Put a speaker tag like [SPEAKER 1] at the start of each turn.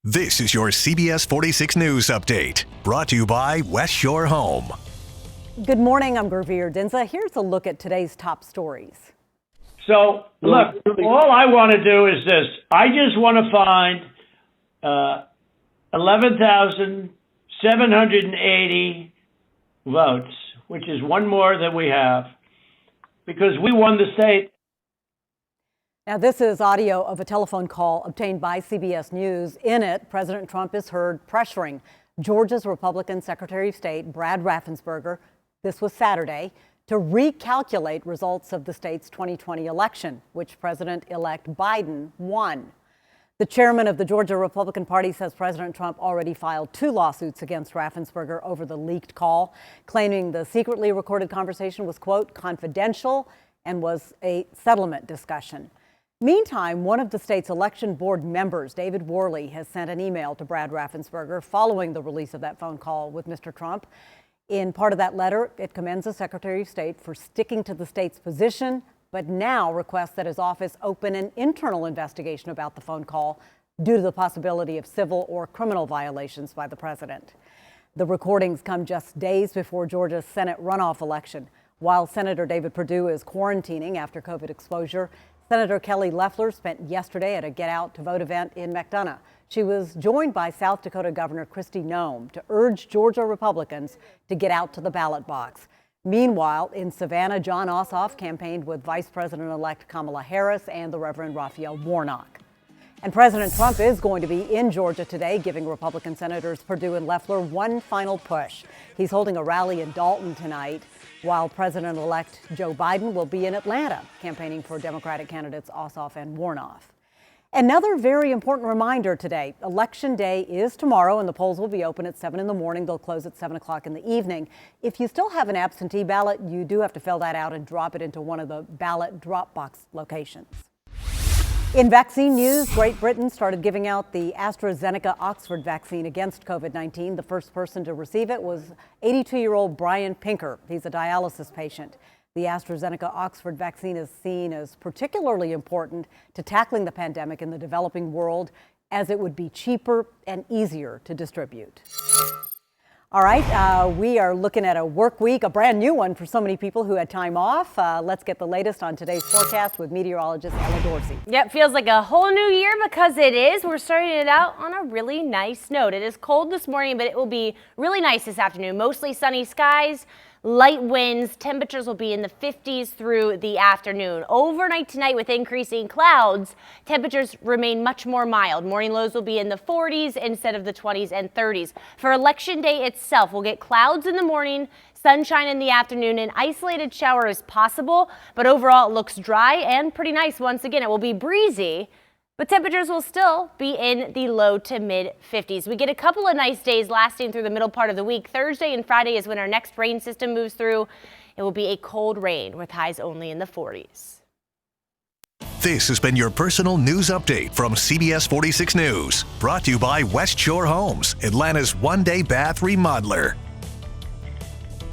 [SPEAKER 1] This is your CBS 46 News Update, brought to you by West Shore Home.
[SPEAKER 2] Good morning, I'm Gurveer Dinza. Here's a look at today's top stories.
[SPEAKER 3] So, look, all I want to do is this. I just want to find 11,780 votes, which is one more than we have, because we won the state.
[SPEAKER 2] Now, this is audio of a telephone call obtained by CBS News. In it, President Trump is heard pressuring Georgia's Republican Secretary of State, Brad Raffensperger, this was Saturday, to recalculate results of the state's 2020 election, which President-elect Biden won. The chairman of the Georgia Republican Party says President Trump already filed 2 lawsuits against Raffensperger over the leaked call, claiming the secretly recorded conversation was, quote, confidential and was a settlement discussion. Meantime, one of the state's election board members, David Worley, has sent an email to Brad Raffensperger following the release of that phone call with Mr. Trump. In part of that letter, it commends the Secretary of State for sticking to the state's position, but now requests that his office open an internal investigation about the phone call due to the possibility of civil or criminal violations by the president. The recordings come just days before Georgia's Senate runoff election. While Senator David Perdue is quarantining after COVID exposure, Senator Kelly Loeffler spent yesterday at a Get Out to Vote event in McDonough. She was joined by South Dakota Governor Kristi Noem to urge Georgia Republicans to get out to the ballot box. Meanwhile, in Savannah, Jon Ossoff campaigned with Vice President-elect Kamala Harris and the Reverend Raphael Warnock. And President Trump is going to be in Georgia today, giving Republican Senators Perdue and Loeffler one final push. He's holding a rally in Dalton tonight, while President-elect Joe Biden will be in Atlanta, campaigning for Democratic candidates Ossoff and Warnock. Another very important reminder today, Election Day is tomorrow, and the polls will be open at 7 in the morning. They'll close at 7 o'clock in the evening. If you still have an absentee ballot, you do have to fill that out and drop it into one of the ballot drop box locations. In vaccine news, Great Britain started giving out the AstraZeneca Oxford vaccine against COVID-19. The first person to receive it was 82-year-old Brian Pinker. He's a dialysis patient. The AstraZeneca Oxford vaccine is seen as particularly important to tackling the pandemic in the developing world, as it would be cheaper and easier to distribute. All right, we are looking at a work week, a brand new one for so many people who had time off. Let's get the latest on today's forecast with meteorologist Ella Dorsey.
[SPEAKER 4] Yep, feels like a whole new year because it is. We're starting it out on a really nice note. It is cold this morning, but it will be really nice this afternoon. Mostly sunny skies. Light winds, temperatures will be in the 50s through the afternoon. Overnight tonight with increasing clouds, temperatures remain much more mild. Morning lows will be in the 40s instead of the 20s and 30s. For Election Day itself, we'll get clouds in the morning, sunshine in the afternoon, an isolated shower is possible, but overall it looks dry and pretty nice. Once again, it will be breezy, but temperatures will still be in the low to mid 50s. We get a couple of nice days lasting through the middle part of the week. Thursday and Friday is when our next rain system moves through. It will be a cold rain with highs only in the 40s.
[SPEAKER 1] This has been your personal news update from CBS 46 News, brought to you by West Shore Homes, Atlanta's one-day bath remodeler.